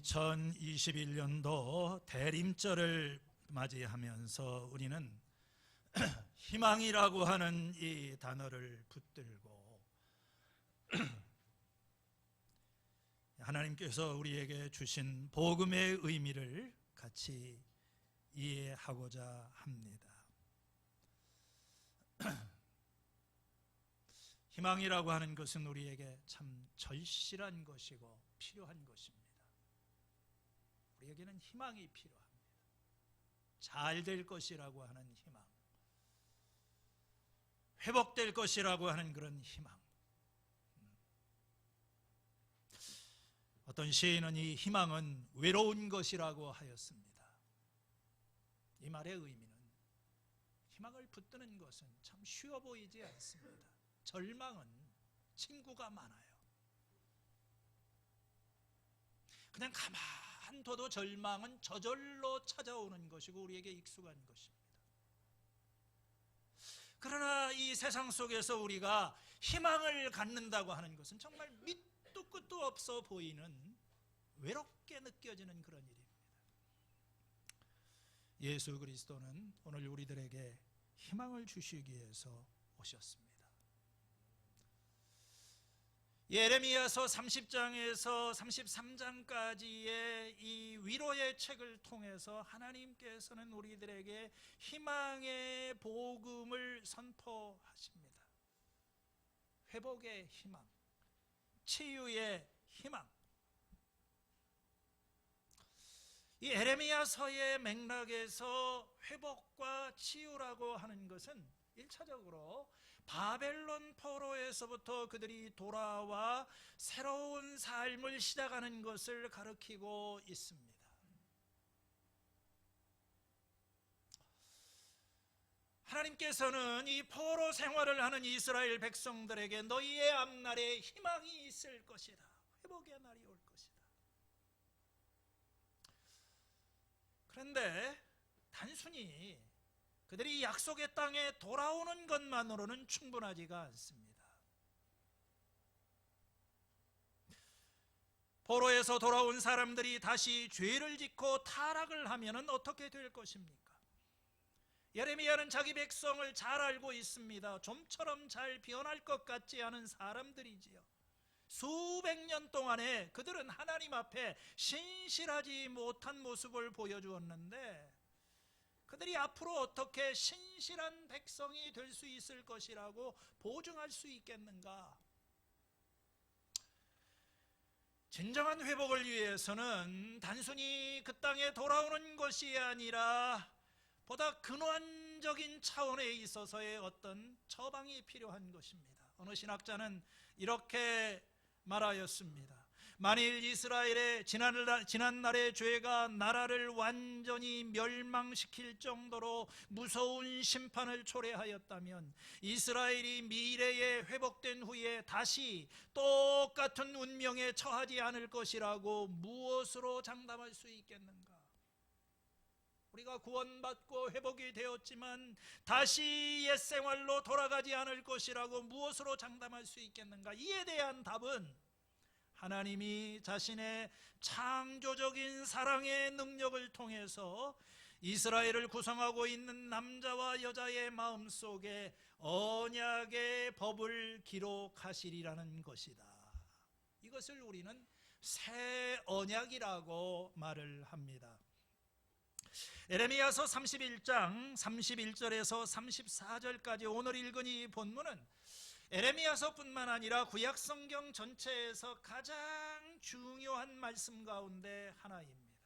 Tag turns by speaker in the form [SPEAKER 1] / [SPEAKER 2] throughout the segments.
[SPEAKER 1] 2021년도 대림절을 맞이하면서 우리는 희망이라고 하는 이 단어를 붙들고 하나님께서 우리에게 주신 복음의 의미를 같이 이해하고자 합니다. 희망이라고 하는 것은 우리에게 참 절실한 것이고 필요한 것입니다. 우리에게는 희망이 필요합니다. 잘 될 것이라고 하는 희망, 회복될 것이라고 하는 그런 희망. 어떤 시인은 이 희망은 외로운 것이라고 하였습니다. 이 말의 의미는 희망을 붙드는 것은 참 쉬워 보이지 않습니다. 절망은 친구가 많아요. 그냥 가만 둬도 절망은 저절로 찾아오는 것이고 우리에게 익숙한 것입니다. 그러나 이 세상 속에서 우리가 희망을 갖는다고 하는 것은 정말 밑도 끝도 없어 보이는, 외롭게 느껴지는 그런 일입니다. 예수 그리스도는 오늘 우리들에게 희망을 주시기 위해서 오셨습니다. 예레미야서 30장에서 33장까지의 이 위로의 책을 통해서 하나님께서는 우리들에게 희망의 복음을 선포하십니다. 회복의 희망, 치유의 희망. 이 예레미야서의 맥락에서 회복과 치유라고 하는 것은 1차적으로 바벨론 포로에서부터 그들이 돌아와 새로운 삶을 시작하는 것을 가리키고 있습니다. 하나님께서는 이 포로 생활을 하는 이스라엘 백성들에게 너희의 앞날에 희망이 있을 것이다, 회복의 날이 올 것이다. 그런데 단순히 그들이 약속의 땅에 돌아오는 것만으로는 충분하지가 않습니다. 포로에서 돌아온 사람들이 다시 죄를 짓고 타락을 하면 어떻게 될 것입니까? 예레미야는 자기 백성을 잘 알고 있습니다. 좀처럼 잘 변할 것 같지 않은 사람들이지요. 수백 년 동안에 그들은 하나님 앞에 신실하지 못한 모습을 보여주었는데 그들이 앞으로 어떻게 신실한 백성이 될 수 있을 것이라고 보증할 수 있겠는가? 진정한 회복을 위해서는 단순히 그 땅에 돌아오는 것이 아니라 보다 근원적인 차원에 있어서의 어떤 처방이 필요한 것입니다. 어느 신학자는 이렇게 말하였습니다. 만일 이스라엘의 지난날의 죄가 나라를 완전히 멸망시킬 정도로 무서운 심판을 초래하였다면 이스라엘이 미래에 회복된 후에 다시 똑같은 운명에 처하지 않을 것이라고 무엇으로 장담할 수 있겠는가? 우리가 구원받고 회복이 되었지만 다시 옛 생활로 돌아가지 않을 것이라고 무엇으로 장담할 수 있겠는가? 이에 대한 답은 하나님이 자신의 창조적인 사랑의 능력을 통해서 이스라엘을 구성하고 있는 남자와 여자의 마음속에 언약의 법을 기록하시리라는 것이다. 이것을 우리는 새 언약이라고 말을 합니다. 에레미야서 31장 31절에서 34절까지 오늘 읽은 이 본문은 에레미야서뿐만 아니라 구약성경 전체에서 가장 중요한 말씀 가운데 하나입니다.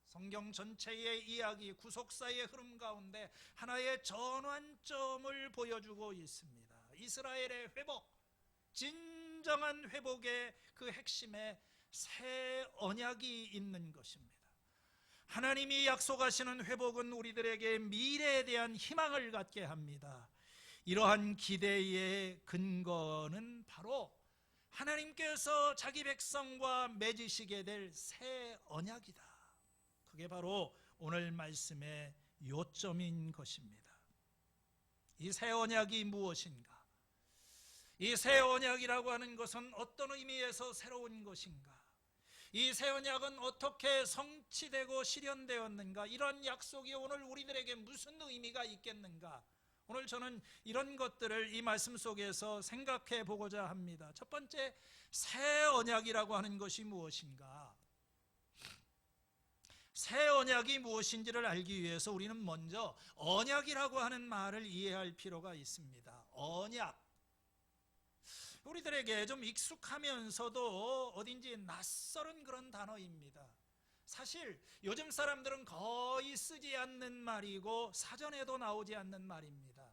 [SPEAKER 1] 성경 전체의 이야기, 구속사의 흐름 가운데 하나의 전환점을 보여주고 있습니다. 이스라엘의 회복, 진정한 회복의 그 핵심에 새 언약이 있는 것입니다. 하나님이 약속하시는 회복은 우리들에게 미래에 대한 희망을 갖게 합니다. 이러한 기대의 근거는 바로 하나님께서 자기 백성과 맺으시게 될 새 언약이다. 그게 바로 오늘 말씀의 요점인 것입니다. 이 새 언약이 무엇인가? 이 새 언약이라고 하는 것은 어떤 의미에서 새로운 것인가? 이 새 언약은 어떻게 성취되고 실현되었는가? 이런 약속이 오늘 우리들에게 무슨 의미가 있겠는가? 오늘 저는 이런 것들을 이 말씀 속에서 생각해 보고자 합니다. 첫 번째, 새 언약이라고 하는 것이 무엇인가? 새 언약이 무엇인지를 알기 위해서 우리는 먼저 언약이라고 하는 말을 이해할 필요가 있습니다. 언약. 우리들에게 좀 익숙하면서도 어딘지 낯설은 그런 단어입니다. 사실 요즘 사람들은 거의 쓰지 않는 말이고 사전에도 나오지 않는 말입니다.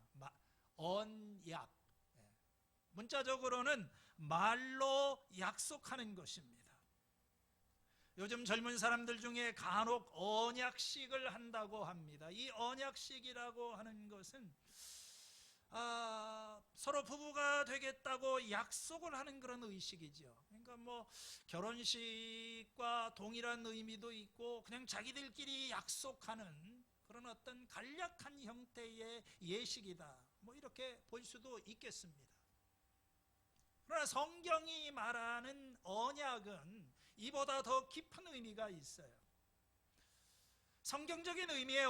[SPEAKER 1] 언약. 문자적으로는 말로 약속하는 것입니다. 요즘 젊은 사람들 중에 간혹 언약식을 한다고 합니다. 이 언약식이라고 하는 것은 서로 부부가 되겠다고 약속을 하는 그런 의식이죠. 그러니까 뭐 결혼식과 동일한 의미도 있고 그냥 자기들끼리 약속하는 그런 어떤 간략한 형태의 예식이다, 뭐 이렇게 볼 수도 있겠습니다. 그러나 성경이 말하는 언약은 이보다 더 깊은 의미가 있어요. 성경적인 의미의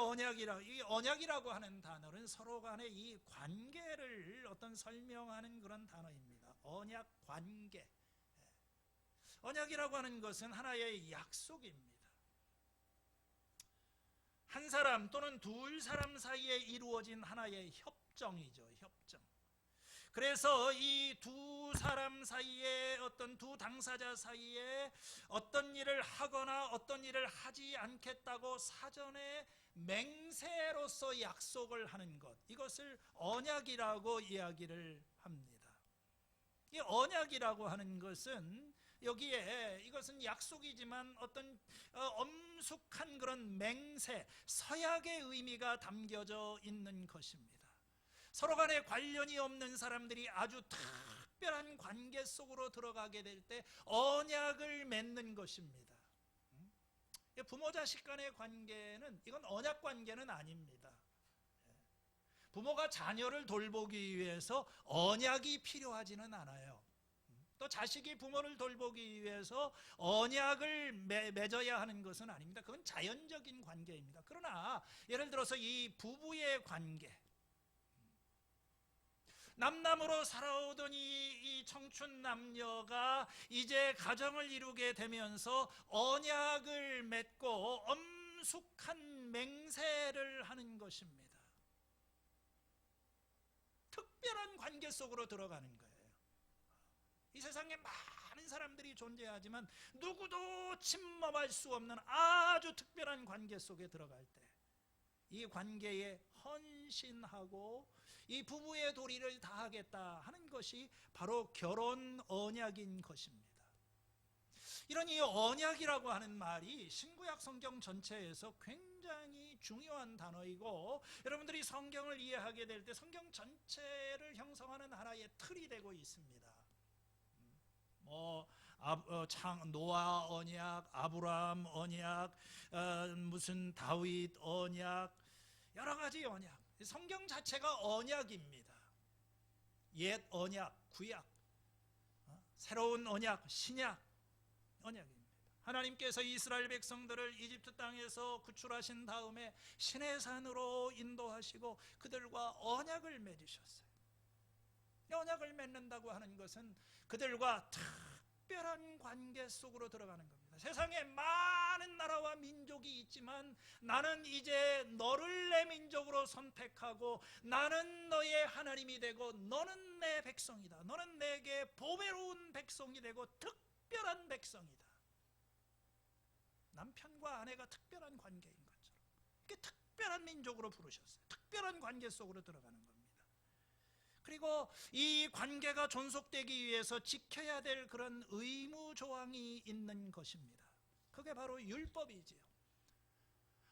[SPEAKER 1] 이 언약이라고 하는 단어는 서로 간의 이 관계를 어떤 설명하는 그런 단어입니다. 언약 관계. 언약이라고 하는 것은 하나의 약속입니다. 한 사람 또는 둘 사람 사이에 이루어진 하나의 협정이죠. 협정. 그래서 이 두 사람 사이에, 어떤 두 당사자 사이에 어떤 일을 하거나 어떤 일을 하지 않겠다고 사전에 맹세로서 약속을 하는 것, 이것을 언약이라고 이야기를 합니다. 이 언약이라고 하는 것은 여기에 이것은 약속이지만 어떤 엄숙한 그런 맹세, 서약의 의미가 담겨져 있는 것입니다. 서로 간에 관련이 없는 사람들이 아주 특별한 관계 속으로 들어가게 될 때 언약을 맺는 것입니다. 부모 자식 간의 관계는, 이건 언약 관계는 아닙니다. 부모가 자녀를 돌보기 위해서 언약이 필요하지는 않아요. 또 자식이 부모를 돌보기 위해서 언약을 맺어야 하는 것은 아닙니다. 그건 자연적인 관계입니다. 그러나 예를 들어서 이 부부의 관계, 남남으로 살아오던 이 청춘 남녀가 이제 가정을 이루게 되면서 언약을 맺고 엄숙한 맹세를 하는 것입니다. 특별한 관계 속으로 들어가는 거예요. 이 세상에 많은 사람들이 존재하지만 누구도 침범할 수 없는 아주 특별한 관계 속에 들어갈 때 이 관계에 헌신하고 이 부부의 도리를 다하겠다 하는 것이 바로 결혼 언약인 것입니다. 이런 이 언약이라고 하는 말이 신구약 성경 전체에서 굉장히 중요한 단어이고, 여러분들이 성경을 이해하게 될 때 성경 전체를 형성하는 하나의 틀이 되고 있습니다. 노아 언약, 아브라함 언약, 무슨 다윗 언약, 여러 가지 언약. 성경 자체가 언약입니다. 옛 언약, 구약, 새로운 언약, 신약, 언약입니다. 하나님께서 이스라엘 백성들을 이집트 땅에서 구출하신 다음에 시내산으로 인도하시고 그들과 언약을 맺으셨어요. 언약을 맺는다고 하는 것은 그들과 특별한 관계 속으로 들어가는 겁니다. 세상에 많은 나라와 민족이 있지만 나는 이제 너를 내 민족으로 선택하고 나는 너의 하나님이 되고 너는 내 백성이다. 너는 내게 보배로운 백성이 되고 특별한 백성이다. 남편과 아내가 특별한 관계인 것처럼 이렇게 특별한 민족으로 부르셨어요. 특별한 관계 속으로 들어가는 겁니다. 그리고 이 관계가 존속되기 위해서 지켜야 될 그런 의무 조항이 있는 것입니다. 그게 바로 율법이지요.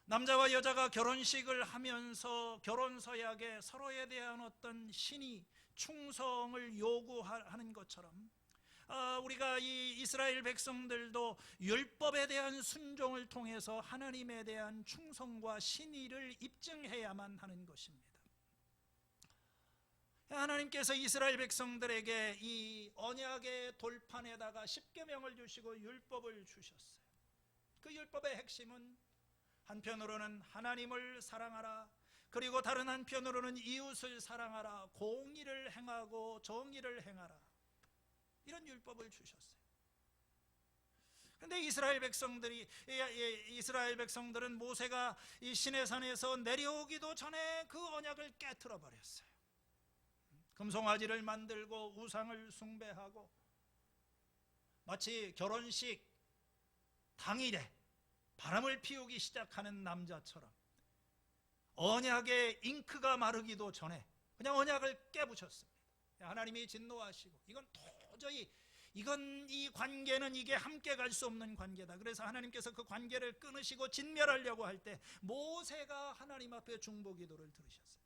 [SPEAKER 1] 남자와 여자가 결혼식을 하면서 결혼 서약에 서로에 대한 어떤 신의, 충성을 요구하는 것처럼 우리가 이 이스라엘 백성들도 율법에 대한 순종을 통해서 하나님에 대한 충성과 신의를 입증해야만 하는 것입니다. 하나님께서 이스라엘 백성들에게 이 언약의 돌판에다가 십계명을 주시고 율법을 주셨어요. 그 율법의 핵심은 한편으로는 하나님을 사랑하라, 그리고 다른 한편으로는 이웃을 사랑하라, 공의를 행하고 정의를 행하라, 이런 율법을 주셨어요. 근데 이스라엘 백성들은 모세가 이 시내산에서 내려오기도 전에 그 언약을 깨트려 버렸어요. 금송아지를 만들고 우상을 숭배하고 마치 결혼식 당일에 바람을 피우기 시작하는 남자처럼 언약의 잉크가 마르기도 전에 그냥 언약을 깨부셨습니다. 하나님이 진노하시고 이 관계는 이게 함께 갈 수 없는 관계다. 그래서 하나님께서 그 관계를 끊으시고 진멸하려고 할 때 모세가 하나님 앞에 중보기도를 들으셨어요.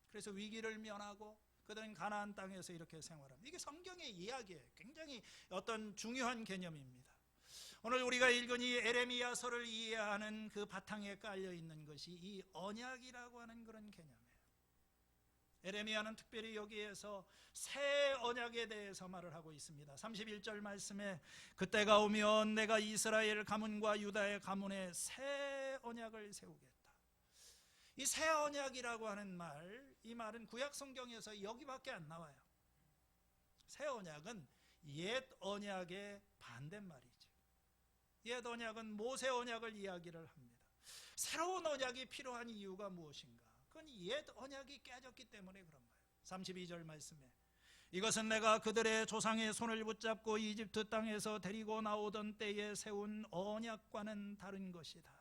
[SPEAKER 1] 그래서 위기를 면하고 그들은 가나안 땅에서 이렇게 생활합니다. 이게 성경의 이야기예요. 굉장히 어떤 중요한 개념입니다. 오늘 우리가 읽은 이 에레미야서를 이해하는 그 바탕에 깔려 있는 것이 이 언약이라고 하는 그런 개념이에요. 에레미야는 특별히 여기에서 새 언약에 대해서 말을 하고 있습니다. 31절 말씀에 그때가 오면 내가 이스라엘 가문과 유다의 가문에 새 언약을 세우겠다. 이 새 언약이라고 하는 이 말은 구약 성경에서 여기밖에 안 나와요. 새 언약은 옛 언약의 반대말이죠. 옛 언약은 모세 언약을 이야기를 합니다. 새로운 언약이 필요한 이유가 무엇인가? 그건 옛 언약이 깨졌기 때문에 그런 거예요. 32절 말씀에 이것은 내가 그들의 조상의 손을 붙잡고 이집트 땅에서 데리고 나오던 때에 세운 언약과는 다른 것이다.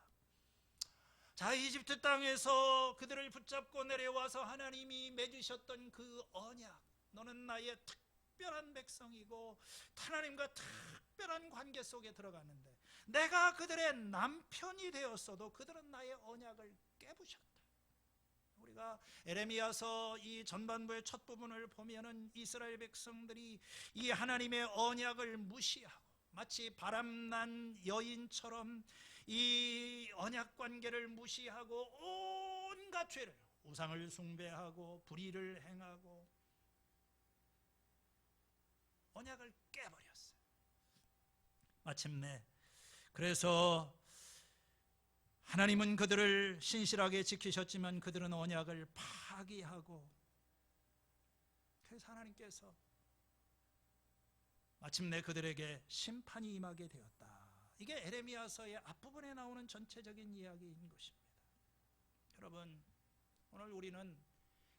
[SPEAKER 1] 자, 이집트 땅에서 그들을 붙잡고 내려와서 하나님이 맺으셨던 그 언약, 너는 나의 특별한 백성이고 하나님과 특별한 관계 속에 들어갔는데 내가 그들의 남편이 되었어도 그들은 나의 언약을 깨부셨다. 우리가 에레미야서 이 전반부의 첫 부분을 보면은 이스라엘 백성들이 이 하나님의 언약을 무시하고 마치 바람난 여인처럼 이 언약 관계를 무시하고 온갖 죄를, 우상을 숭배하고 불의를 행하고 언약을 깨버렸어요. 마침내 그래서 하나님은 그들을 신실하게 지키셨지만 그들은 언약을 파기하고, 그래서 하나님께서 마침내 그들에게 심판이 임하게 되었다. 이게 에레미야서의 앞부분에 나오는 전체적인 이야기인 것입니다. 여러분, 오늘 우리는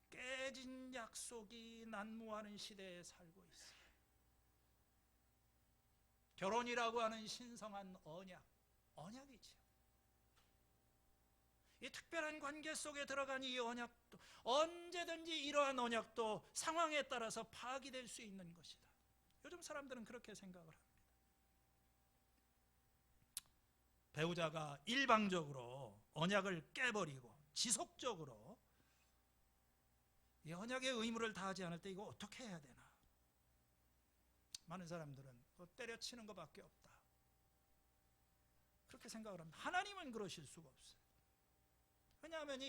[SPEAKER 1] 깨진 약속이 난무하는 시대에 살고 있어요. 결혼이라고 하는 신성한 언약이죠. 이 특별한 관계 속에 들어간 이 언약도 언제든지 이러한 언약도 상황에 따라서 파기될 수 있는 것이다. 요즘 사람들은 그렇게 생각을 합니다. 배우자가 일방적으로 언약을 깨버리고 지속적으로 이 언약의 의무를 다하지 않을 때 이거 어떻게 해야 되나? 많은 사람들은 때려치는 것밖에 없다, 그렇게 생각을 합니다. 하나님은 그러실 수가 없어요. 왜냐하면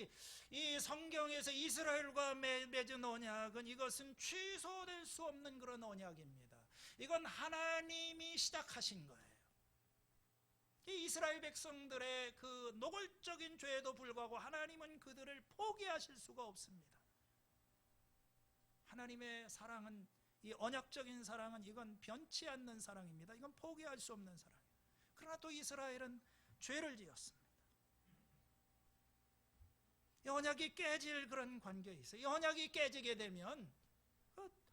[SPEAKER 1] 이 성경에서 이스라엘과 맺은 언약은 이것은 취소될 수 없는 그런 언약입니다. 이건 하나님이 시작하신 거예요. 이 이스라엘 백성들의 그 노골적인 죄에도 불구하고 하나님은 그들을 포기하실 수가 없습니다. 하나님의 사랑은, 이 언약적인 사랑은 이건 변치 않는 사랑입니다. 이건 포기할 수 없는 사랑이에요. 그러나 또 이스라엘은 죄를 지었습니다. 이 언약이 깨질 그런 관계에 있어요. 이 언약이 깨지게 되면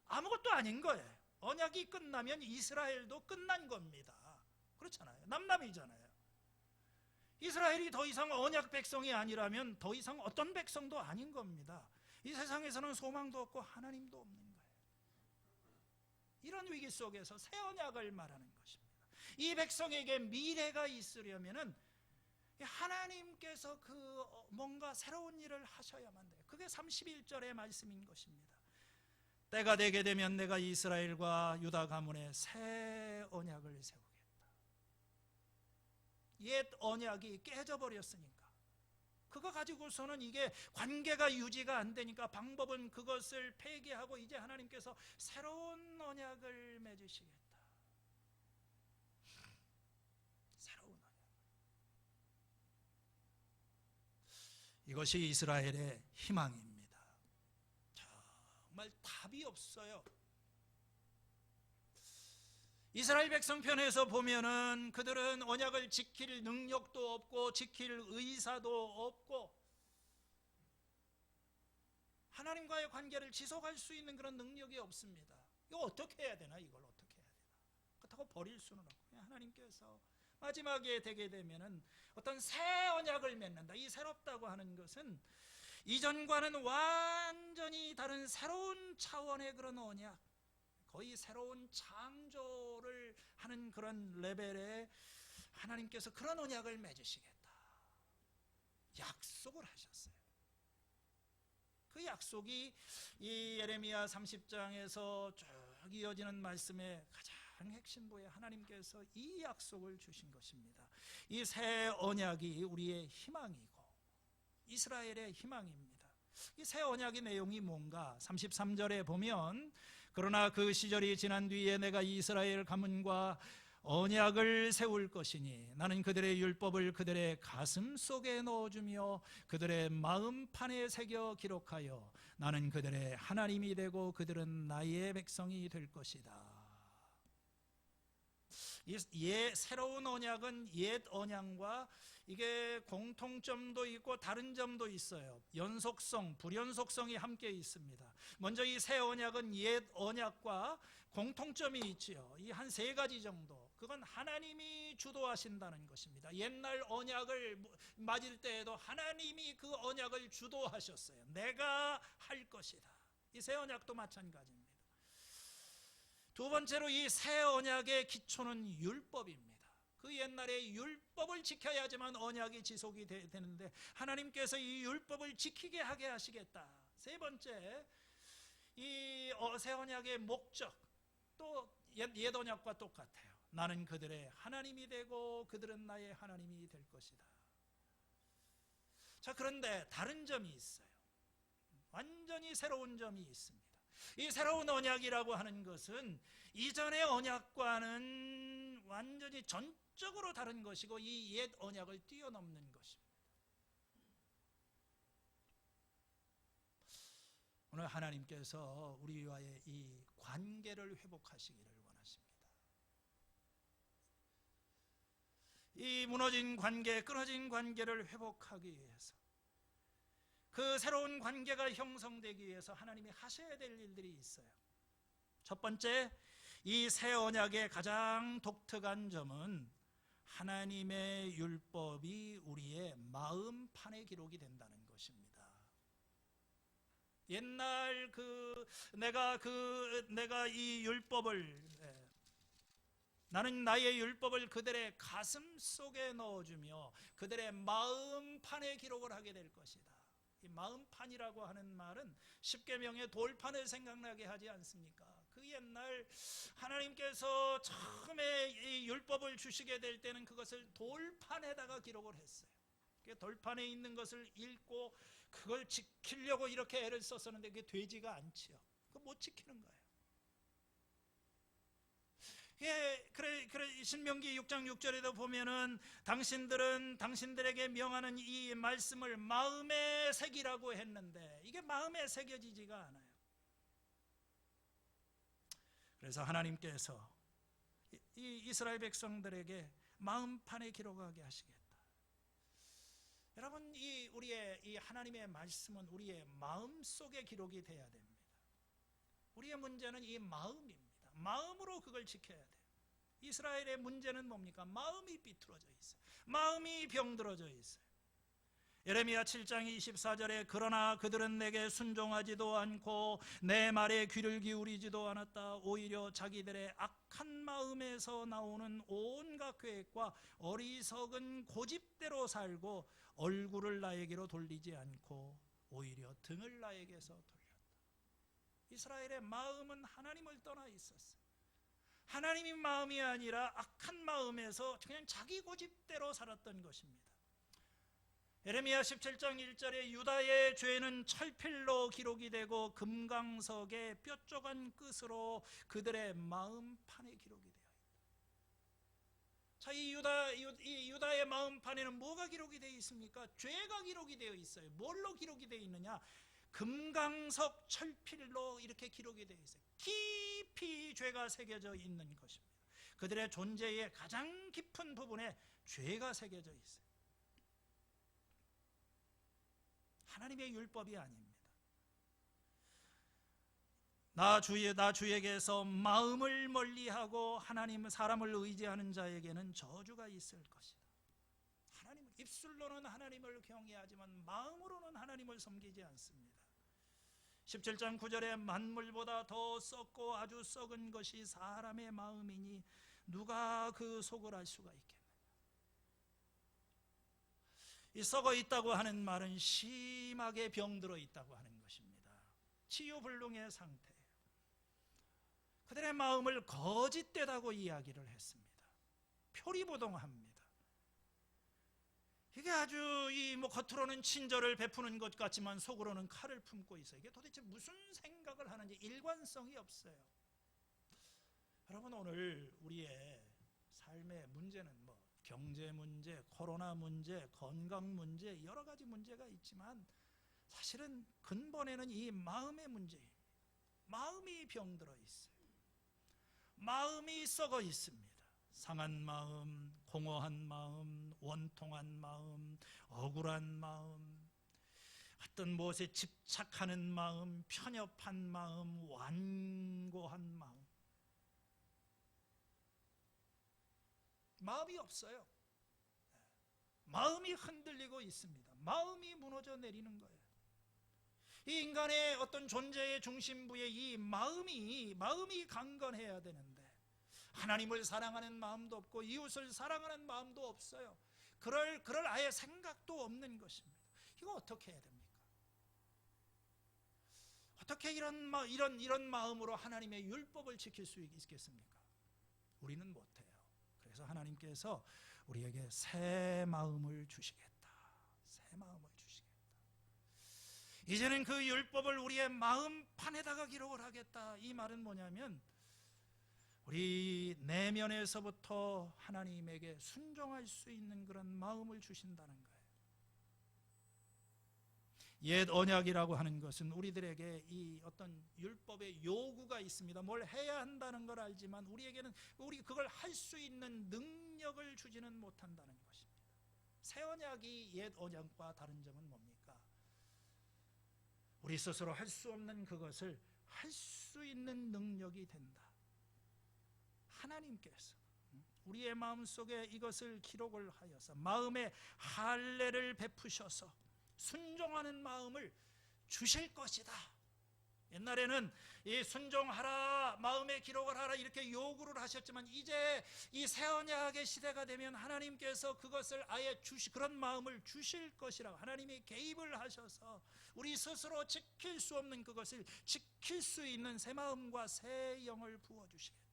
[SPEAKER 1] 아무것도 아닌 거예요. 언약이 끝나면 이스라엘도 끝난 겁니다. 그렇잖아요. 남남이잖아요. 이스라엘이 더 이상 언약 백성이 아니라면 더 이상 어떤 백성도 아닌 겁니다. 이 세상에서는 소망도 없고 하나님도 없는 거예요. 이런 위기 속에서 새 언약을 말하는 것입니다. 이 백성에게 미래가 있으려면은 하나님께서 그 뭔가 새로운 일을 하셔야만 돼요. 그게 31절의 말씀인 것입니다. 때가 되게 되면 내가 이스라엘과 유다 가문에 새 언약을 세우겠다. 옛 언약이 깨져버렸으니까 그거 가지고서는 이게 관계가 유지가 안 되니까 방법은 그것을 폐기하고 이제 하나님께서 새로운 언약을 맺으시겠다. 새로운 언약. 이것이 이스라엘의 희망입니다. 정말 답이 없어요. 이스라엘 백성 편에서 보면은 그들은 언약을 지킬 능력도 없고 지킬 의사도 없고 하나님과의 관계를 지속할 수 있는 그런 능력이 없습니다. 이거 어떻게 해야 되나? 이걸 어떻게 해야 되나? 그렇다고 버릴 수는 없고 하나님께서 마지막에 되게 되면은 어떤 새 언약을 맺는다. 이 새롭다고 하는 것은 이전과는 완전히 다른 새로운 차원의 그런 언약, 거의 새로운 창조를 하는 그런 레벨에 하나님께서 그런 언약을 맺으시겠다 약속을 하셨어요. 그 약속이 이 예레미야 30장에서 쭉 이어지는 말씀의 가장 핵심부에 하나님께서 이 약속을 주신 것입니다. 이 새 언약이 우리의 희망이고 이스라엘의 희망입니다. 이 새 언약의 내용이 뭔가 33절에 보면 그러나 그 시절이 지난 뒤에 내가 이스라엘 가문과 언약을 세울 것이니 나는 그들의 율법을 그들의 가슴 속에 넣어주며 그들의 마음판에 새겨 기록하여 나는 그들의 하나님이 되고 그들은 나의 백성이 될 것이다. 새로운 언약은 옛 언약과 이게 공통점도 있고 다른 점도 있어요. 연속성, 불연속성이 함께 있습니다. 먼저 이 새 언약은 옛 언약과 공통점이 있지요. 이 한 세 가지 정도. 그건 하나님이 주도하신다는 것입니다. 옛날 언약을 맞을 때에도 하나님이 그 언약을 주도하셨어요. 내가 할 것이다. 이 새 언약도 마찬가지입니다. 두 번째로 이 새 언약의 기초는 율법입니다. 그 옛날에 율법을 지켜야지만 언약이 지속이 되는데 하나님께서 이 율법을 지키게 하게 하시겠다. 세 번째, 이 새 언약의 목적 또 옛 언약과 똑같아요. 나는 그들의 하나님이 되고 그들은 나의 하나님이 될 것이다. 자, 그런데 다른 점이 있어요. 완전히 새로운 점이 있습니다. 이 새로운 언약이라고 하는 것은 이전의 언약과는 완전히 전적으로 다른 것이고 이 옛 언약을 뛰어넘는 것입니다. 오늘 하나님께서 우리와의 이 관계를 회복하시기를 원하십니다. 이 무너진 관계, 끊어진 관계를 회복하기 위해서 그 새로운 관계가 형성되기 위해서 하나님이 하셔야 될 일들이 있어요. 첫 번째, 이 새 언약의 가장 독특한 점은 하나님의 율법이 우리의 마음판에 기록이 된다는 것입니다. 옛날 내가 이 율법을 나는 나의 율법을 그들의 가슴 속에 넣어주며 그들의 마음판에 기록을 하게 될 것이다. 이 마음판이라고 하는 말은 십계명의 돌판을 생각나게 하지 않습니까? 그 옛날 하나님께서 처음에 이 율법을 주시게 될 때는 그것을 돌판에다가 기록을 했어요. 돌판에 있는 것을 읽고 그걸 지키려고 이렇게 애를 썼었는데 그게 되지가 않지요. 그거 못 지키는 거예요. 그래 신명기 6장 6절에도 보면은 당신들은 당신들에게 명하는 이 말씀을 마음에 새기라고 했는데 이게 마음에 새겨지지가 않아요. 그래서 하나님께서 이 이스라엘 백성들에게 마음판에 기록하게 하시겠다. 여러분, 우리의 이 하나님의 말씀은 우리의 마음 속에 기록이 돼야 됩니다. 우리의 문제는 이 마음입니다. 마음으로 그걸 지켜야 돼요. 이스라엘의 문제는 뭡니까? 마음이 비틀어져 있어요. 마음이 병들어져 있어요. 예레미야 7장 24절에 그러나 그들은 내게 순종하지도 않고 내 말에 귀를 기울이지도 않았다. 오히려 자기들의 악한 마음에서 나오는 온갖 계획과 어리석은 고집대로 살고 얼굴을 나에게로 돌리지 않고 오히려 등을 나에게서 돌렸다. 이스라엘의 마음은 하나님을 떠나 있었어요. 하나님의 마음이 아니라 악한 마음에서 그냥 자기 고집대로 살았던 것입니다. 예레미야 17장 1절에 유다의 죄는 철필로 기록이 되고 금강석의 뾰족한 끝으로 그들의 마음판에 기록이 되어 있다. 자, 이 유다의 마음판에는 뭐가 기록이 되어 있습니까? 죄가 기록이 되어 있어요. 뭘로 기록이 되어 있느냐? 금강석 철필로 이렇게 기록이 되어 있어요. 깊이 죄가 새겨져 있는 것입니다. 그들의 존재의 가장 깊은 부분에 죄가 새겨져 있어요. 하나님의 율법이 아닙니다. 나 주에게서 마음을 멀리하고 하나님 사람을 의지하는 자에게는 저주가 있을 것이다. 하나님 입술로는 하나님을 경외하지만 마음으로는 하나님을 섬기지 않습니다. 17장 9절에 만물보다 더 썩고 아주 썩은 것이 사람의 마음이니 누가 그 속을 알 수가 있겠느냐. 이 썩어 있다고 하는 말은 심하게 병들어 있다고 하는 것입니다. 치유불능의 상태예요. 그들의 마음을 거짓되다고 이야기를 했습니다. 표리부동합니다. 이게 아주 겉으로는 친절을 베푸는 것 같지만 속으로는 칼을 품고 있어요. 이게 도대체 무슨 생각을 하는지 일관성이 없어요. 여러분, 오늘 우리의 삶의 문제는 경제 문제, 코로나 문제, 건강 문제, 여러 가지 문제가 있지만 사실은 근본에는 이 마음의 문제입니다. 마음이 병들어 있어요. 마음이 썩어 있습니다. 상한 마음, 공허한 마음, 원통한 마음, 억울한 마음, 어떤 무엇에 집착하는 마음, 편협한 마음, 완고한 마음. 마음이 없어요. 마음이 흔들리고 있습니다. 마음이 무너져 내리는 거예요. 이 인간의 어떤 존재의 중심부에 이 마음이 강건해야 되는데 하나님을 사랑하는 마음도 없고 이웃을 사랑하는 마음도 없어요. 그럴 아예 생각도 없는 것입니다. 이거 어떻게 해야 됩니까? 어떻게 이런 마음으로 하나님의 율법을 지킬 수 있겠습니까? 우리는 못해요. 그래서 하나님께서 우리에게 새 마음을 주시겠다. 새 마음을 주시겠다. 이제는 그 율법을 우리의 마음판에다가 기록을 하겠다. 이 말은 뭐냐면 우리 내면에서부터 하나님에게 순종할 수 있는 그런 마음을 주신다는 거예요. 옛 언약이라고 하는 것은 우리들에게 이 어떤 율법의 요구가 있습니다. 뭘 해야 한다는 걸 알지만 우리에게는 그걸 할 수 있는 능력을 주지는 못한다는 것입니다. 새 언약이 옛 언약과 다른 점은 뭡니까? 우리 스스로 할 수 없는 그것을 할 수 있는 능력이 된다. 하나님께서 우리의 마음속에 이것을 기록을 하여서 마음에 할례를 베푸셔서 순종하는 마음을 주실 것이다. 옛날에는 이 순종하라, 마음에 기록을 하라 이렇게 요구를 하셨지만 이제 이 새 언약의 시대가 되면 하나님께서 그것을 아예 그런 마음을 주실 것이라고 하나님이 개입을 하셔서 우리 스스로 지킬 수 없는 그것을 지킬 수 있는 새 마음과 새 영을 부어주시겠다.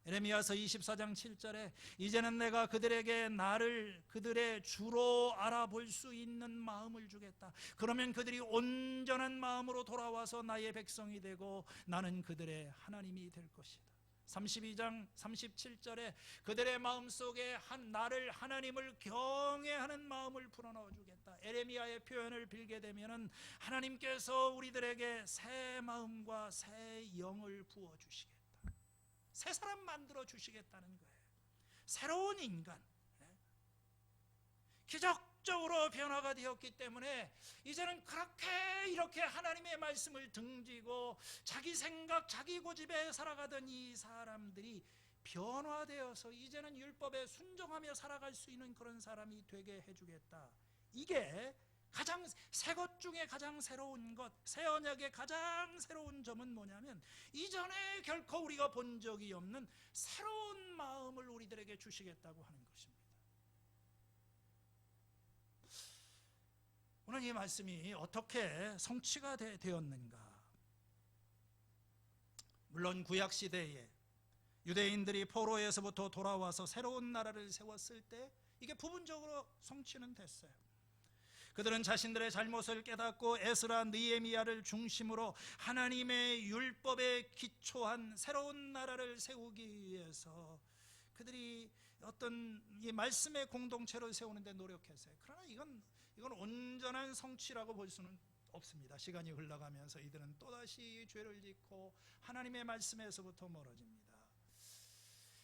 [SPEAKER 1] 예레미야서 24장 7절에 이제는 내가 그들에게 나를 그들의 주로 알아볼 수 있는 마음을 주겠다. 그러면 그들이 온전한 마음으로 돌아와서 나의 백성이 되고 나는 그들의 하나님이 될 것이다. 32장 37절에 그들의 마음속에 나를 하나님을 경외하는 마음을 불어넣어 주겠다. 예레미야의 표현을 빌게 되면은 하나님께서 우리들에게 새 마음과 새 영을 부어 주시겠다. 새 사람 만들어 주시겠다는 거예요. 새로운 인간, 기적적으로 변화가 되었기 때문에 이제는 이렇게 하나님의 말씀을 등지고 자기 생각, 자기 고집에 살아가던 이 사람들이 변화되어서 이제는 율법에 순종하며 살아갈 수 있는 그런 사람이 되게 해주겠다. 이게 가장 새 것 중에 가장 새로운 것, 새 언약의 가장 새로운 점은 뭐냐면 이전에 결코 우리가 본 적이 없는 새로운 마음을 우리들에게 주시겠다고 하는 것입니다. 오늘 이 말씀이 어떻게 성취가 되었는가? 물론 구약 시대에 유대인들이 포로에서부터 돌아와서 새로운 나라를 세웠을 때 이게 부분적으로 성취는 됐어요. 그들은 자신들의 잘못을 깨닫고 에스라 느헤미야를 중심으로 하나님의 율법에 기초한 새로운 나라를 세우기 위해서 그들이 어떤 이 말씀의 공동체를 세우는데 노력했어요. 그러나 이건 온전한 성취라고 볼 수는 없습니다. 시간이 흘러가면서 이들은 또다시 죄를 짓고 하나님의 말씀에서부터 멀어집니다.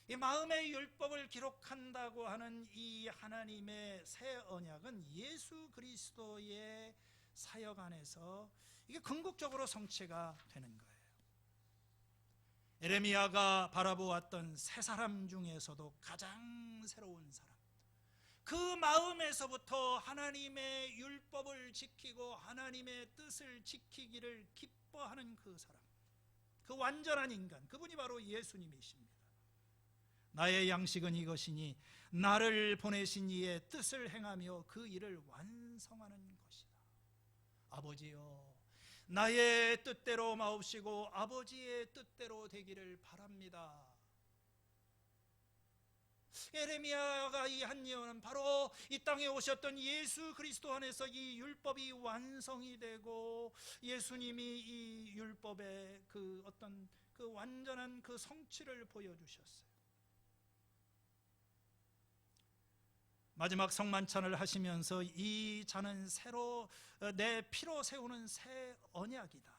[SPEAKER 1] 이 마음의 율법을 기록한다고 하는 이 하나님의 새 언약은 예수 그리스도의 사역 안에서 이게 궁극적으로 성취가 되는 거예요. 예레미야가 바라보았던 새 사람 중에서도 가장 새로운 사람, 그 마음에서부터 하나님의 율법을 지키고 하나님의 뜻을 지키기를 기뻐하는 그 사람, 그 완전한 인간, 그분이 바로 예수님이십니다. 나의 양식은 이것이니 나를 보내신 이의 뜻을 행하며 그 일을 완성하는 것이다. 아버지여, 나의 뜻대로 마옵시고 아버지의 뜻대로 되기를 바랍니다. 예레미야가 이 한 예언은 바로 이 땅에 오셨던 예수 그리스도 안에서 이 율법이 완성이 되고 예수님이 이 율법의 그 어떤 그 완전한 그 성취를 보여주셨어요. 마지막 성만찬을 하시면서 이 잔은 새로 내 피로 세우는 새 언약이다.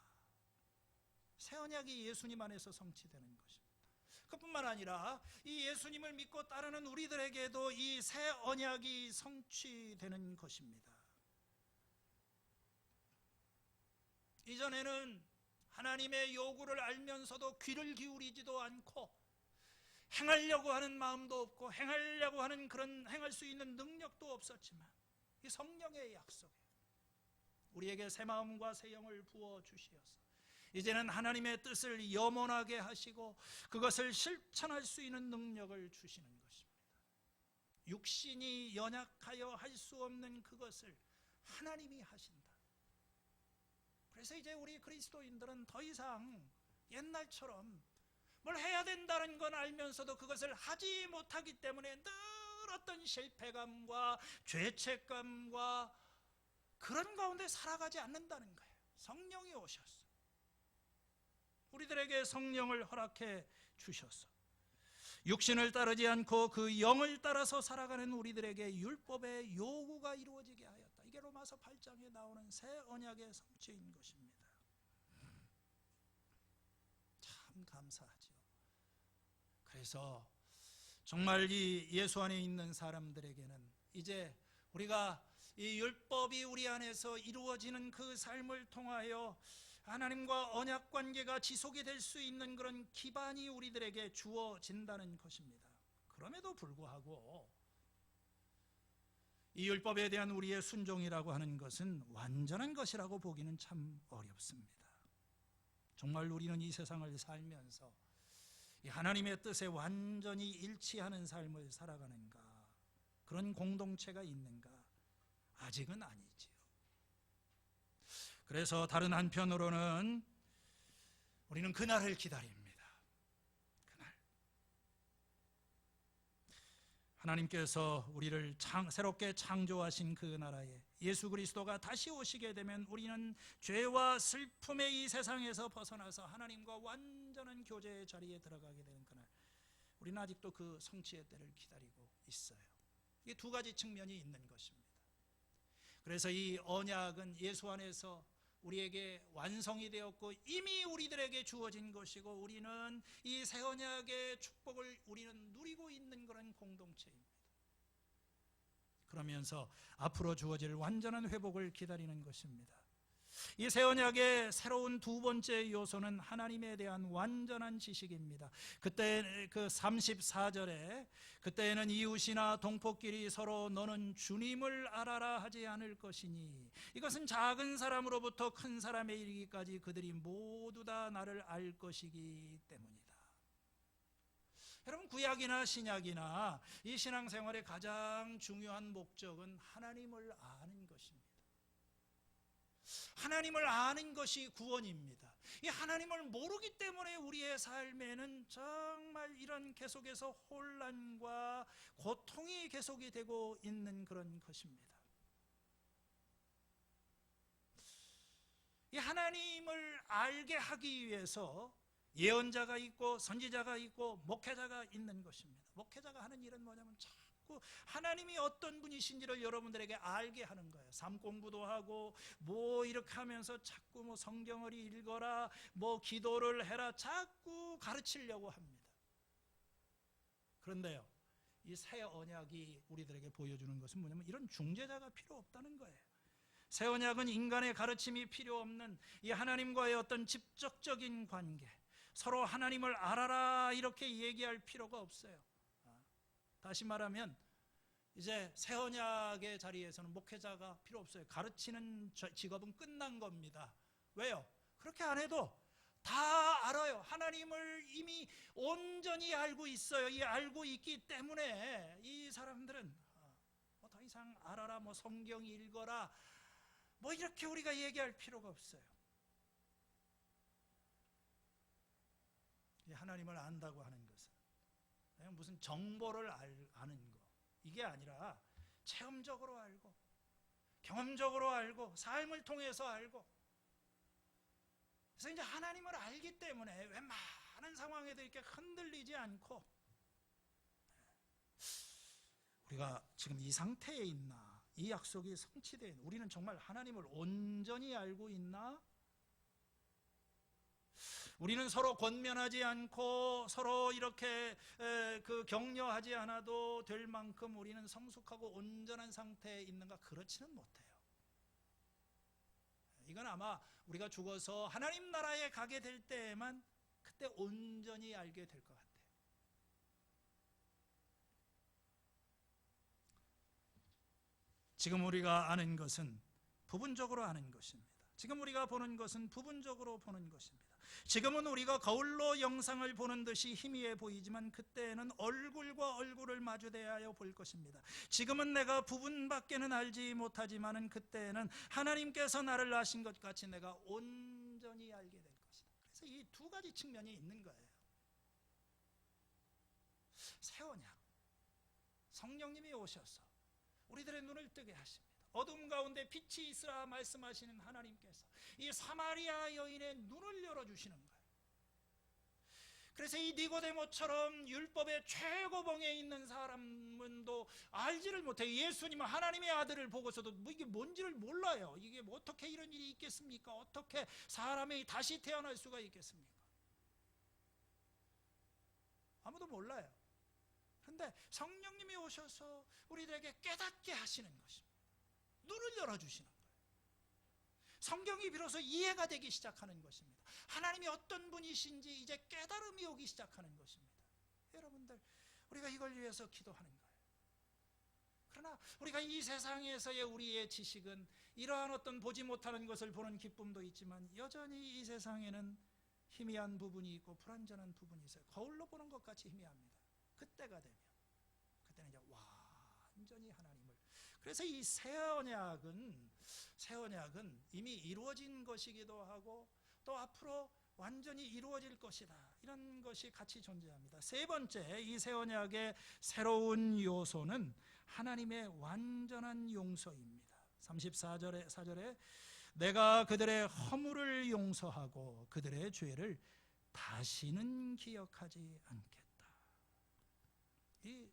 [SPEAKER 1] 새 언약이 예수님 안에서 성취되는 것입니다. 그뿐만 아니라 이 예수님을 믿고 따르는 우리들에게도 이 새 언약이 성취되는 것입니다. 이전에는 하나님의 요구를 알면서도 귀를 기울이지도 않고 행하려고 하는 마음도 없고 행하려고 하는 그런 행할 수 있는 능력도 없었지만 이 성령의 약속에 우리에게 새 마음과 새 영을 부어 주시어서 이제는 하나님의 뜻을 염원하게 하시고 그것을 실천할 수 있는 능력을 주시는 것입니다. 육신이 연약하여 할 수 없는 그것을 하나님이 하신다. 그래서 이제 우리 그리스도인들은 더 이상 옛날처럼 뭘 해야 된다는 건 알면서도 그것을 하지 못하기 때문에 늘 어떤 실패감과 죄책감과 그런 가운데 살아가지 않는다는 거예요. 성령이 오셨어. 우리들에게 성령을 허락해 주셨어. 육신을 따르지 않고 그 영을 따라서 살아가는 우리들에게 율법의 요구가 이루어지게 하였다. 이게 로마서 8장에 나오는 새 언약의 성취인 것입니다. 참 감사하죠. 그래서 정말 이 예수 안에 있는 사람들에게는 이제 우리가 이 율법이 우리 안에서 이루어지는 그 삶을 통하여 하나님과 언약 관계가 지속이 될 수 있는 그런 기반이 우리들에게 주어진다는 것입니다. 그럼에도 불구하고 이 율법에 대한 우리의 순종이라고 하는 것은 완전한 것이라고 보기는 참 어렵습니다. 정말 우리는 이 세상을 살면서 이 하나님의 뜻에 완전히 일치하는 삶을 살아가는가? 그런 공동체가 있는가? 아직은 아니지요. 그래서 다른 한편으로는 우리는 그날을 기다립니다. 그날 하나님께서 우리를 새롭게 창조하신 그 나라에 예수 그리스도가 다시 오시게 되면 우리는 죄와 슬픔의 이 세상에서 벗어나서 하나님과 완전한 교제의 자리에 들어가게 되는 그날, 우리는 아직도 그 성취의 때를 기다리고 있어요. 이게 두 가지 측면이 있는 것입니다. 그래서 이 언약은 예수 안에서 우리에게 완성이 되었고 이미 우리들에게 주어진 것이고 우리는 이 새 언약의 축복을 우리는 누리고 있는 그런 공동체입니다. 그러면서 앞으로 주어질 완전한 회복을 기다리는 것입니다. 이 새 언약의 새로운 두 번째 요소는 하나님에 대한 완전한 지식입니다. 그때 그 34절에 그때에는 이웃이나 동포끼리 서로 너는 주님을 알아라 하지 않을 것이니 이것은 작은 사람으로부터 큰 사람에 이르기까지 그들이 모두 다 나를 알 것이기 때문이다. 여러분, 구약이나 신약이나 이 신앙생활의 가장 중요한 목적은 하나님을 아는 것입니다. 하나님을 아는 것이 구원입니다. 이 하나님을 모르기 때문에 우리의 삶에는 정말 이런 계속해서 혼란과 고통이 계속이 되고 있는 그런 것입니다. 이 하나님을 알게 하기 위해서 예언자가 있고 선지자가 있고 목회자가 있는 것입니다. 목회자가 하는 일은 뭐냐면 자꾸 하나님이 어떤 분이신지를 여러분들에게 알게 하는 거예요. 삶 공부도 하고 뭐 이렇게 하면서 자꾸 뭐 성경을 읽어라, 뭐 기도를 해라, 자꾸 가르치려고 합니다. 그런데요, 이 새 언약이 우리들에게 보여주는 것은 뭐냐면 이런 중재자가 필요 없다는 거예요. 새 언약은 인간의 가르침이 필요 없는 이 하나님과의 어떤 직접적인 관계, 서로 하나님을 알아라 이렇게 얘기할 필요가 없어요. 다시 말하면 이제 새 언약의 자리에서는 목회자가 필요 없어요. 가르치는 직업은 끝난 겁니다. 왜요? 그렇게 안 해도 다 알아요. 하나님을 이미 온전히 알고 있어요. 이 알고 있기 때문에 이 사람들은 뭐 더 이상 알아라, 뭐 성경 읽어라, 뭐 이렇게 우리가 얘기할 필요가 없어요. 하나님을 안다고 하는 것은 그냥 무슨 정보를 아는 거, 이게 아니라 체험적으로 알고 경험적으로 알고 삶을 통해서 알고, 그래서 이제 하나님을 알기 때문에 웬만한 상황에도 이렇게 흔들리지 않고, 우리가 지금 이 상태에 있나, 이 약속이 성취되어 있나, 우리는 정말 하나님을 온전히 알고 있나? 우리는 서로 권면하지 않고 서로 이렇게 격려하지 않아도 될 만큼 우리는 성숙하고 온전한 상태에 있는가? 그렇지는 못해요. 이건 아마 우리가 죽어서 하나님 나라에 가게 될 때에만 그때 온전히 알게 될 것 같아요. 지금 우리가 아는 것은 부분적으로 아는 것입니다. 지금 우리가 보는 것은 부분적으로 보는 것입니다. 지금은 우리가 거울로 영상을 보는 듯이 희미해 보이지만 그때는 얼굴과 얼굴을 마주대하여 볼 것입니다. 지금은 내가 부분밖에는 알지 못하지만 그때는 하나님께서 나를 아신 것 같이 내가 온전히 알게 될 것이다. 그래서 이 두 가지 측면이 있는 거예요. 새 언약, 성령님이 오셔서 우리들의 눈을 뜨게 하십니다. 어둠 가운데 빛이 있으라 말씀하시는 하나님께서 이 사마리아 여인의 눈을 열어주시는 거예요. 그래서 이 니고데모처럼 율법의 최고봉에 있는 사람은도 알지를 못해요. 예수님은 하나님의 아들을 보고서도 이게 뭔지를 몰라요. 이게 뭐 어떻게 이런 일이 있겠습니까? 어떻게 사람이 다시 태어날 수가 있겠습니까? 아무도 몰라요. 그런데 성령님이 오셔서 우리들에게 깨닫게 하시는 것입니다. 눈을 열어주시는 거예요. 성경이 비로소 이해가 되기 시작하는 것입니다. 하나님이 어떤 분이신지 이제 깨달음이 오기 시작하는 것입니다. 여러분들, 우리가 이걸 위해서 기도하는 거예요. 그러나 우리가 이 세상에서의 우리의 지식은 이러한 어떤 보지 못하는 것을 보는 기쁨도 있지만 여전히 이 세상에는 희미한 부분이 있고 불완전한 부분이 있어요. 거울로 보는 것 같이 희미합니다. 그때가 되면, 그때는 이제 완전히 하나님을, 그래서 이 새 언약은 이미 이루어진 것이기도 하고 또 앞으로 완전히 이루어질 것이다, 이런 것이 같이 존재합니다. 세 번째, 이 새 언약의 새로운 요소는 하나님의 완전한 용서입니다. 34절에 내가 그들의 허물을 용서하고 그들의 죄를 다시는 기억하지 않겠다. 이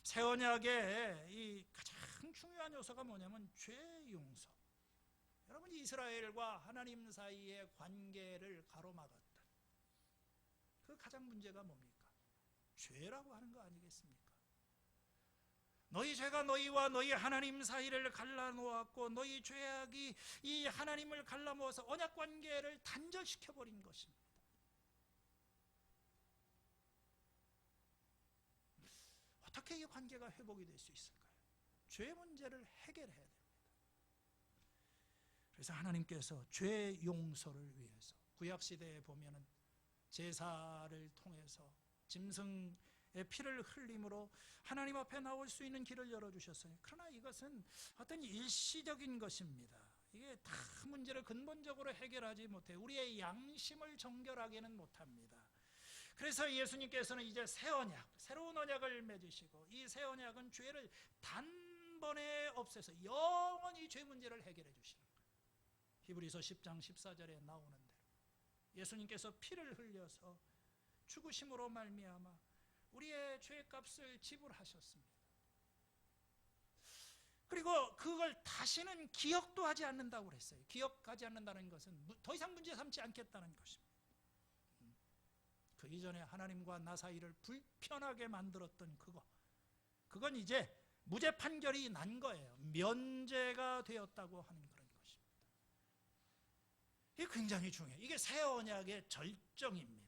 [SPEAKER 1] 새 언약의 이 가장 중요한 요소가 뭐냐면 죄 용서. 여러분, 이스라엘과 하나님 사이의 관계를 가로막았던 그 가장 문제가 뭡니까? 죄라고 하는 거 아니겠습니까? 너희 죄가 너희와 너희 하나님 사이를 갈라놓았고 너희 죄악이 이 하나님을 갈라모아서 언약 관계를 단절시켜버린 것입니다. 어떻게 이 관계가 회복이 될 수 있을까요? 죄 문제를 해결해야 됩니다. 그래서 하나님께서 죄 용서를 위해서 구약시대에 보면은 제사를 통해서 짐승의 피를 흘림으로 하나님 앞에 나올 수 있는 길을 열어주셨어요. 그러나 이것은 어떤 일시적인 것입니다. 이게 다 문제를 근본적으로 해결하지 못해요. 우리의 양심을 정결하게는 못합니다. 그래서 예수님께서는 이제 새 언약, 새로운 언약을 맺으시고 이 새 언약은 죄를 단번에 없애서 영원히 죄 문제를 해결해 주시는 거예요. 히브리서 10장 14절에 나오는 대로 예수님께서 피를 흘려서 죽으심으로 말미암아 우리의 죄값을 지불하셨습니다. 그리고 그걸 다시는 기억도 하지 않는다고 그랬어요. 기억하지 않는다는 것은 더 이상 문제 삼지 않겠다는 것입니다. 그 이전에 하나님과 나 사이를 불편하게 만들었던 그건 이제 무죄 판결이 난 거예요. 면제가 되었다고 하는 그런 것입니다. 이게 굉장히 중요해요. 이게 새 언약의 절정입니다.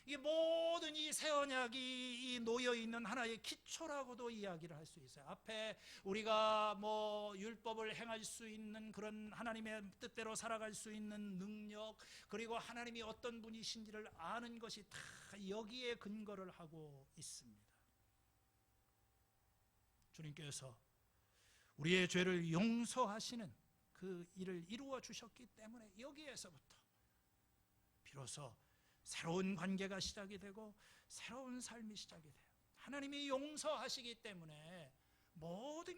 [SPEAKER 1] 이 모든 이 새 언약이 놓여 있는 하나의 기초라고도 이야기를 할 수 있어요. 앞에 우리가 율법을 행할 수 있는 그런 하나님의 뜻대로 살아갈 수 있는 능력, 그리고 하나님이 어떤 분이신지를 아는 것이 다 여기에 근거를 하고 있습니다. 주님께서 우리의 죄를 용서하시는 그 일을 이루어 주셨기 때문에 여기에서부터 비로소 새로운 관계가 시작이 되고 새로운 삶이 시작이 돼요. 하나님이 용서하시기 때문에 모든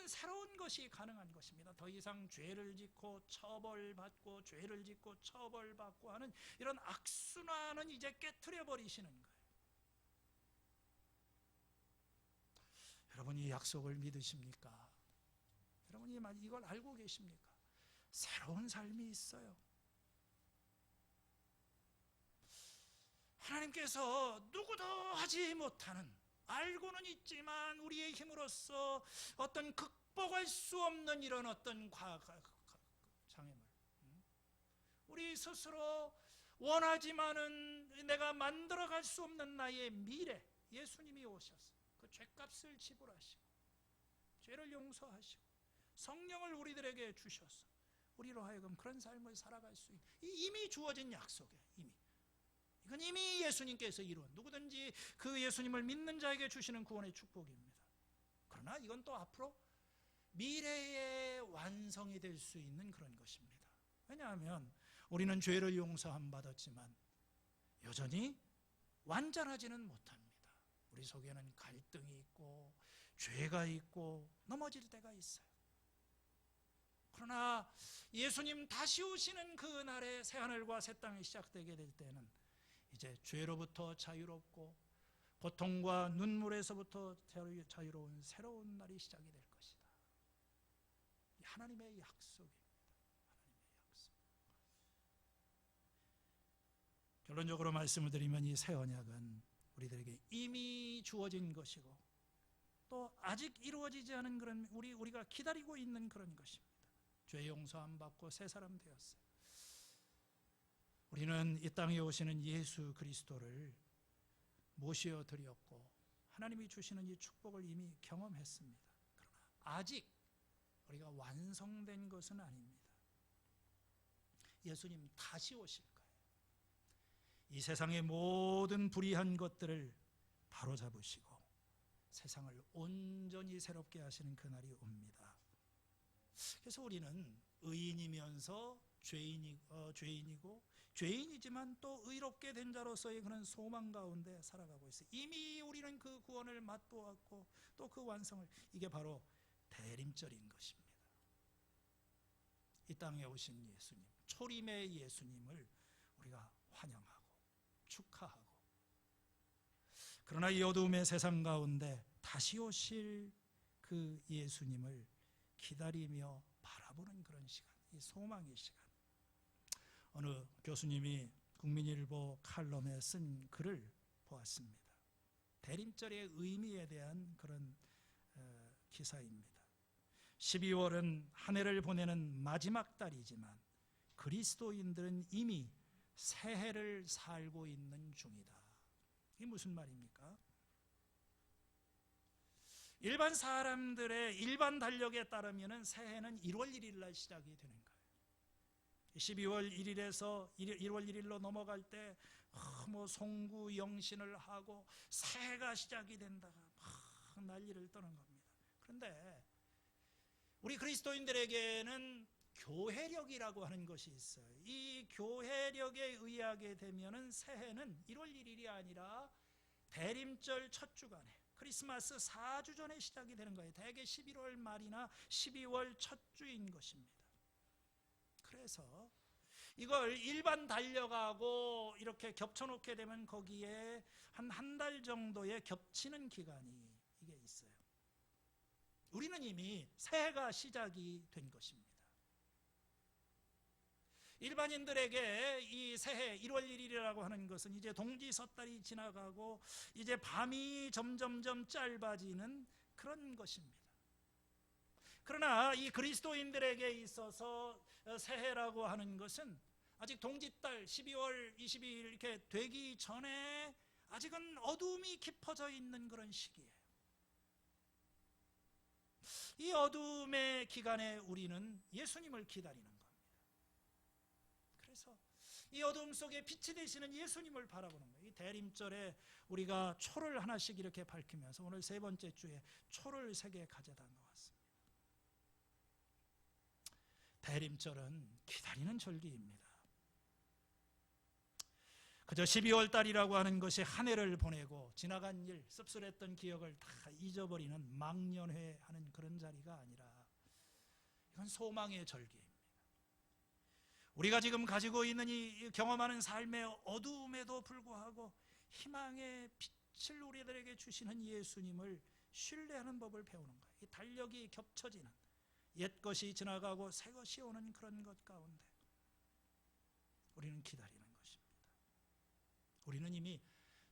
[SPEAKER 1] 새로운 것이 가능한 것입니다. 더 이상 죄를 짓고 처벌받고 죄를 짓고 처벌받고 하는 이런 악순환은 이제 깨트려 버리시는 거예요. 여러분, 이 약속을 믿으십니까? 여러분이 이걸 알고 계십니까? 새로운 삶이 있어요. 하나님께서 누구도 하지 못하는, 알고는 있지만 우리의 힘으로써 어떤 극복할 수 없는 이런 어떤 장애물, 우리 스스로 원하지만은 내가 만들어갈 수 없는 나의 미래, 예수님이 오셔서 그 죄값을 지불하시고 죄를 용서하시고 성령을 우리들에게 주셔서 우리로 하여금 그런 삶을 살아갈 수 있는, 이미 주어진 약속이에요. 이건 이미 예수님께서 이룬, 누구든지 그 예수님을 믿는 자에게 주시는 구원의 축복입니다. 그러나 이건 또 앞으로 미래에 완성이 될 수 있는 그런 것입니다. 왜냐하면 우리는 죄를 용서함 받았지만 여전히 완전하지는 못합니다. 우리 속에는 갈등이 있고 죄가 있고 넘어질 때가 있어요. 그러나 예수님 다시 오시는 그 날에 새하늘과 새 땅이 시작되게 될 때는 이제 죄로부터 자유롭고 고통과 눈물에서부터 자유로운 새로운 날이 시작이 될 것이다. 하나님의 약속입니다. 하나님의 약속. 결론적으로 말씀을 드리면 이 새 언약은 우리들에게 이미 주어진 것이고 또 아직 이루어지지 않은 그런 우리가 기다리고 있는 그런 것입니다. 죄 용서함 받고 새 사람 되었어요. 우리는 이 땅에 오시는 예수 그리스도를 모시어 드렸고 하나님이 주시는 이 축복을 이미 경험했습니다. 그러나 아직 우리가 완성된 것은 아닙니다. 예수님 다시 오실 거예요. 이 세상의 모든 불의한 것들을 바로잡으시고 세상을 온전히 새롭게 하시는 그날이 옵니다. 그래서 우리는 의인이면서 죄인이고 죄인이지만 또 의롭게 된 자로서의 그런 소망 가운데 살아가고 있어요. 이미 우리는 그 구원을 맛보았고 또 그 완성을, 이게 바로 대림절인 것입니다. 이 땅에 오신 예수님, 초림의 예수님을 우리가 환영하고 축하하고, 그러나 이 어두움의 세상 가운데 다시 오실 그 예수님을 기다리며 바라보는 그런 시간, 이 소망의 시간. 어느 교수님이 국민일보 칼럼에 쓴 글을 보았습니다. 대림절의 의미에 대한 그런 기사입니다. 12월은 한 해를 보내는 마지막 달이지만 그리스도인들은 이미 새해를 살고 있는 중이다. 이게 무슨 말입니까? 일반 사람들의 일반 달력에 따르면 새해는 1월 1일 날 시작이 되는 거예요. 12월 1일에서 1월 1일로 넘어갈 때 송구 영신을 하고 새해가 시작이 된다가 막 난리를 떠는 겁니다. 그런데 우리 그리스도인들에게는 교회력이라고 하는 것이 있어요. 이 교회력에 의하게 되면은 새해는 1월 1일이 아니라 대림절 첫 주간에, 크리스마스 4주 전에 시작이 되는 거예요. 대개 11월 말이나 12월 첫 주인 것입니다. 그래서 이걸 일반 달력하고 이렇게 겹쳐놓게 되면 거기에 한 달 정도의 겹치는 기간이 이게 있어요. 우리는 이미 새해가 시작이 된 것입니다. 일반인들에게 이 새해 1월 1일이라고 하는 것은 이제 동지 섣달이 지나가고 이제 밤이 점점점 짧아지는 그런 것입니다. 그러나 이 그리스도인들에게 있어서 새해라고 하는 것은 아직 동짓달 12월 22일 이렇게 되기 전에 아직은 어둠이 깊어져 있는 그런 시기예요. 이 어둠의 기간에 우리는 예수님을 기다리는 겁니다. 그래서 이 어둠 속에 빛이 되시는 예수님을 바라보는 거예요. 이 대림절에 우리가 초를 하나씩 이렇게 밝히면서 오늘 세 번째 주에 초를 3개 가져다 놓았습니다. 대림절은 기다리는 절기입니다. 그저 12월 달이라고 하는 것이 한 해를 보내고 지나간 일, 씁쓸했던 기억을 다 잊어버리는 망년회하는 그런 자리가 아니라 이건 소망의 절기입니다. 우리가 지금 가지고 있는 이 경험하는 삶의 어두움에도 불구하고 희망의 빛을 우리들에게 주시는 예수님을 신뢰하는 법을 배우는 거예요. 이 달력이 겹쳐지는 옛 것이 지나가고 새 것이 오는 그런 것 가운데 우리는 기다리는 것입니다. 우리는 이미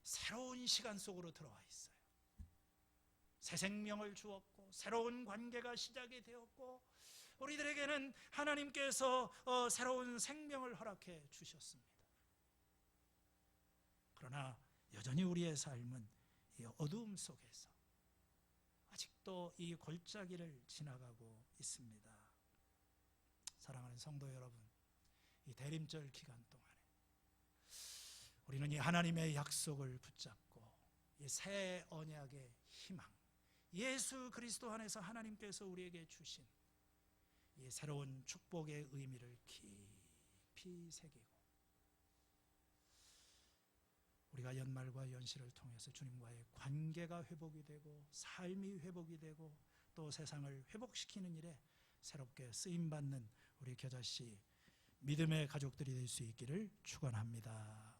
[SPEAKER 1] 새로운 시간 속으로 들어와 있어요. 새 생명을 주었고 새로운 관계가 시작이 되었고 우리들에게는 하나님께서 새로운 생명을 허락해 주셨습니다. 그러나 여전히 우리의 삶은 이 어두움 속에서 아직도 이 골짜기를 지나가고 있습니다. 사랑하는 성도 여러분, 이 대림절 기간 동안에 우리는 이 하나님의 약속을 붙잡고 이 새 언약의 희망, 예수 그리스도 안에서 하나님께서 우리에게 주신 이 새로운 축복의 의미를 깊이 새기고 우리가 연말과 연시를 통해서 주님과의 관계가 회복이 되고 삶이 회복이 되고 또 세상을 회복시키는 일에 새롭게 쓰임받는 우리 겨자씨 믿음의 가족들이 될 수 있기를 축원합니다.